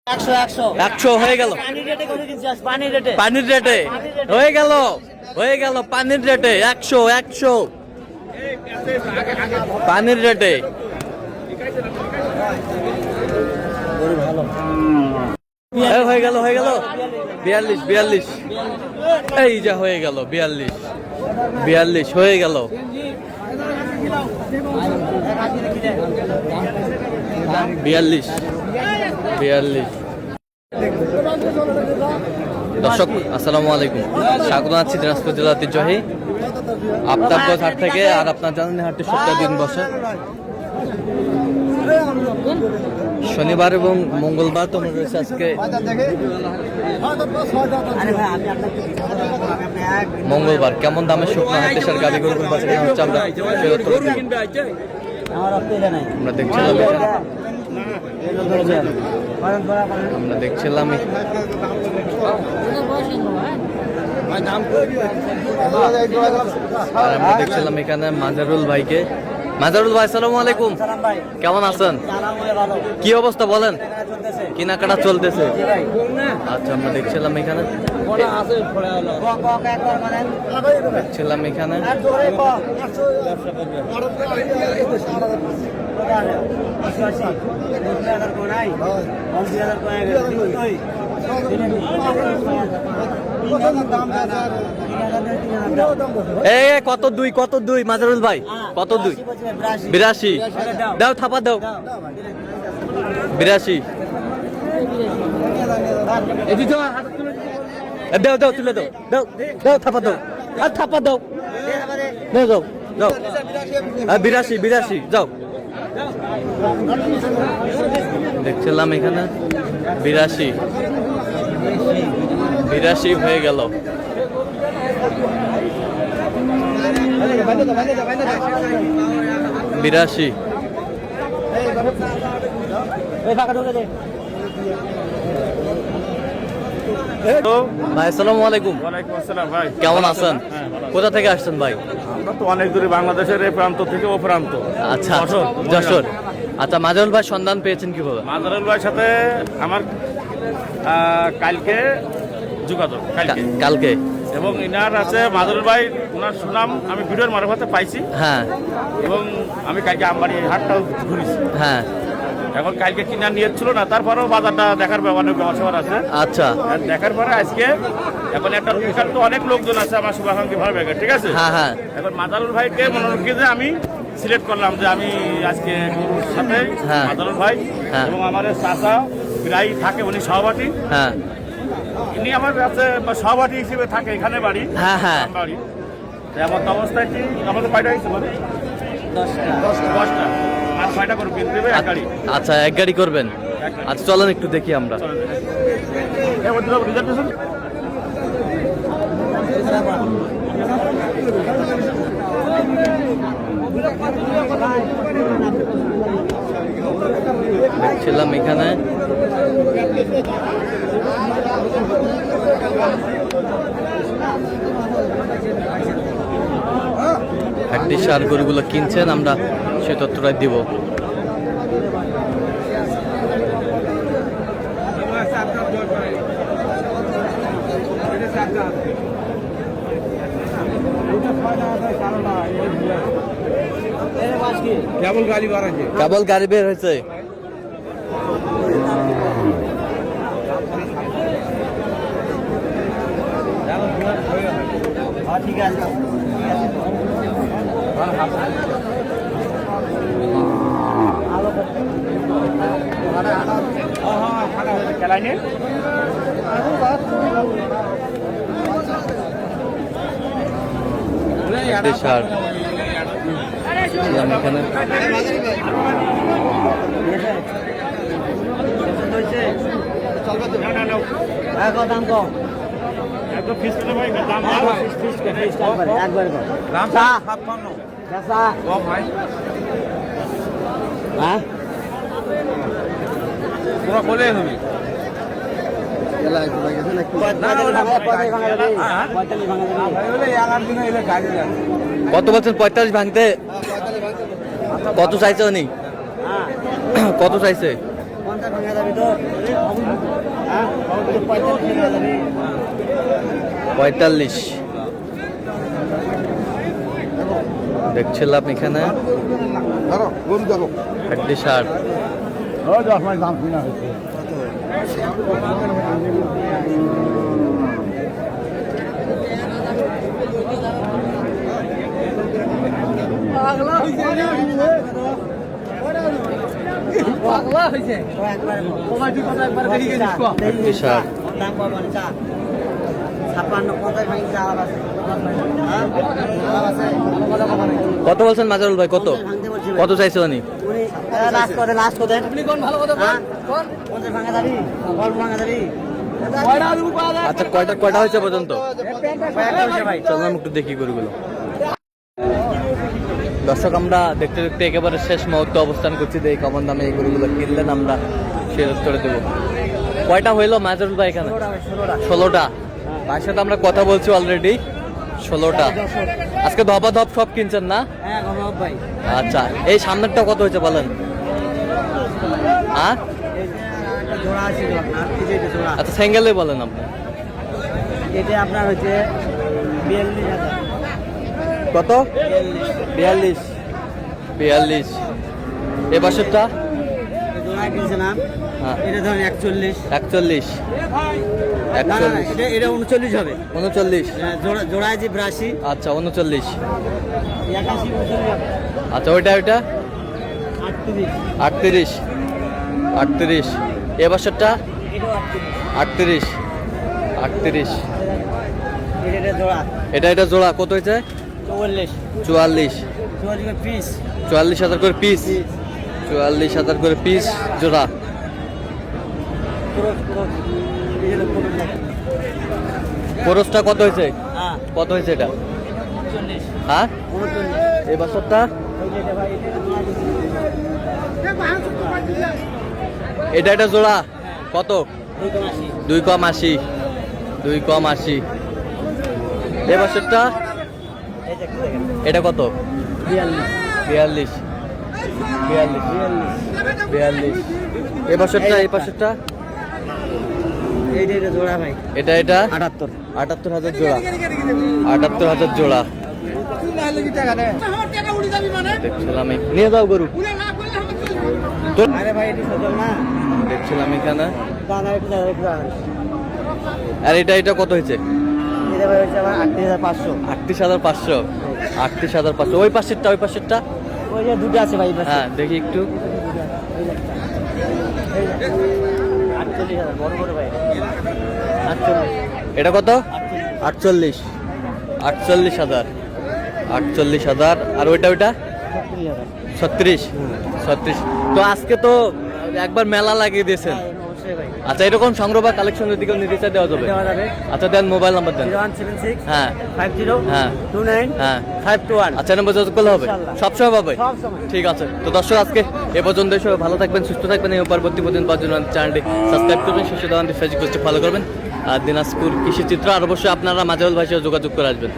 100 হয়ে গেল পানির রেটে হয়ে গেল পানির রেটে 100 পানির রেটে হয়ে গেল 42 এই যা হয়ে গেল 42 হয়ে গেল 42 দর্শক আসসালামু আলাইকুম, স্বাগত জানাচ্ছি দিনাজপুর জেলা ঐতিহ্যবাহী আফতাবগঞ্জ হাট থেকে। আর আপনার জানেন হাটটি সপ্তাহে দিন বসে শনিবার এবং মঙ্গলবার। তোমরা রয়েছে আজকে মঙ্গলবার। কেমন দামে শুকনো হাট দেশের গাড়ি গরু বাচ্চা কেনা হচ্ছে আমরা দেখছিলাম এখানে মাজারুল ভাইকে। মাজারুল ভাই আসসালামু আলাইকুম, কেমন আছেন? কি অবস্থা বলেন? কেনাকাটা চলতেছে? আচ্ছা, আমরা দেখছিলাম এখানে কত দুই মাজারুল ভাই, কত 82 দাও, থাপা দাও 82 দাও তুলে দাও থাপা দাও আর থাপা দাও 82 যাও। দেখছিলাম এখানে 82 হয়ে গেল। ভাই আসসালামু আলাইকুম। ওয়ালাইকুম আসসালাম ভাই, কেমন আছেন? কোথা থেকে আসছেন ভাই? আমরা তো অনেক দূরে, বাংলাদেশের এই প্রান্ত থেকে ও প্রান্ত। আচ্ছা, যশোর। আচ্ছা, মাজারুল ভাই সন্ধান পেয়েছেন কিভাবে? মাজারুল ভাইয়ের সাথে আমার কালকে যোগাযোগ, কালকে। এবং ইনার আছে মাজারুল ভাই, ওনার সুনাম আমি ভিডিওর মারফতে পাইছি। হ্যাঁ, এবং আমি কালকে আমবাড়ি হাটটাও ঘুরেছি। হ্যাঁ, এখন কালকে কিনা নিয়েছিল না, তারপরেও বাজারটা দেখার অনেক ব্যবসা আছে। আচ্ছা, দেখার পরে আজকে এখন এখানে তো অনেক লোকজন আছে আমার শুভাকাঙ্ক্ষী ভালো ব্যাগে, ঠিক আছে। হ্যাঁ, এখন মাজারুল ভাইকে মনে রেখে যে আমি সিলেক্ট করলাম যে আমি আজকে গরুর সাথে মাজারুল ভাই এবং আমার চাচা প্রায় থাকে, উনি সহপাঠী। হ্যাঁ, ইনি আমার কাছে সহপাঠী হিসেবে থাকে, এখানে বাড়ি। হ্যাঁ, বাড়ি এমন অবস্থায় কি আমাদের কয়টা হয়েছে? 10টা আর 6টা করে কিনতে দেবে এক গাড়ি। আচ্ছা, এক গাড়ি করবেন। আচ্ছা, চলেন একটু দেখি আমরা। দেখছিলাম এখানে একটি সার গরুগুলো কিনছেন, আমরা সে তথ্যটাই দিব। কেবল গাড়ি বের হয়েছে। ঠিক আছে, সার এখানে দাম কম, একবার হ্যাঁ বলে হবে। কত বলছেন? 45 ভাঙতে কত চাইছে উনি? কত চাইছে? পঁয়তাল্লিশ দেখছিলাম এখানে হাড্ডি ষাট। হাড্ডি ষাট। কত বলছেন মাজারুল ভাই? কত কত চাইছে উনি? আচ্ছা কয়টা কয়টা হয়েছে পর্যন্ত? চললাম একটু দেখি গরুগুলো। দর্শক আমরা দেখতে দেখতে একেবারে শেষ মুহূর্তে অবস্থান করছি। দেখি কেমন দামে এই গরুগুলো কিনলেন আমরা সে করে দেবো। কয়টা হইলো মাজারুল ভাই এখানে? 16টা। ভাইয়ের সাথে আমরা কথা বলছি অলরেডি। 16টা। আজকে ধপা ধপ সব কিনছেন না? আচ্ছা এই সামনেরটা কত হয়েছে বলেন? হ্যাঁ আচ্ছা সিঙ্গেলে বলেন আপনি। এটা আপনার হচ্ছে 42,000। কত? 42। 42। এ বছরটা জোড়া কিনছিলাম, হ্যাঁ এটা ধরেন 41। 41। না, না, এটা 39 হবে। 39। জোড়া আছে 82। আচ্ছা 39। 81 39 হবে। আচ্ছা ওইটা ওইটা 38। 38। 38। এ বছরটা এটাও 38। 38। এটা জোড়া এটা এটা জোড়া কত হয়েছে? 44। 44। 44 পিস। 44,000 করে পিস। 44,000 করে পিস জোড়া। খরচটা কত হয়েছে? হ্যাঁ কত হয়েছে এটা? 39। হ্যাঁ 39। এই বছরটা এটা এটা জোড়া কত? 2,80। 2,80। এই বছরটা এটা কত? 42। 42। এই বছরটা এই বছরটা এইটা জোড়া ভাই, এটা এটা 78। 78,000 জোড়া। 78,000 জোড়া দেখছিলাম। নিয়ে যাও গরু আরে ভাই এটা সজল না, দেখছিলাম এখানে। দানা একটু দাঁড়ান। আর এটা এটা কত হয়েছে? এটা ভাই হচ্ছে আমার 38,500। 38,500। 38,500। ওই পাশেরটা ওই পাশেরটা ওই যে দুটো আছে ভাই, হ্যাঁ দেখি একটু। 48,000 বড় বড় ভাই। এটা কত? 48। 48,000। 48,000। আর ওইটা ওইটা 36। 36। তো আজকে তো একবার মেলা লাগিয়ে দিয়েছেন। অবশ্যই ভাই, আচ্ছা এরকম সংগ্রহ বা কালেকশনের দিকেও নির্দেশনা দেওয়া যাবে? দেওয়া যাবে। আচ্ছা দেন মোবাইল নাম্বার দেন। 0176 হ্যাঁ 50 হ্যাঁ 29 হ্যাঁ 521। আচ্ছা নম্বর যোগাযোগ করলে হবে? ইনশাআল্লাহ। সবসময় পাবে? সবসময়। ঠিক আছে। তো দর্শক আজকে এ পর্যন্ত। সবাই ভালো থাকবেন, সুস্থ থাকবেন এবং পরবর্তী পর্যন্ত পাওয়ার জন্য চ্যানেলটি সাবস্ক্রাইব করবেন, শীর্ষ দোকানটি ফেসবুক পেজটি ফলো করবেন। আর দিনাজপুর কৃষি চিত্র। আর অবশ্যই আপনারা মাজারুল ভাইয়ের সাথে যোগাযোগ করে আসবেন।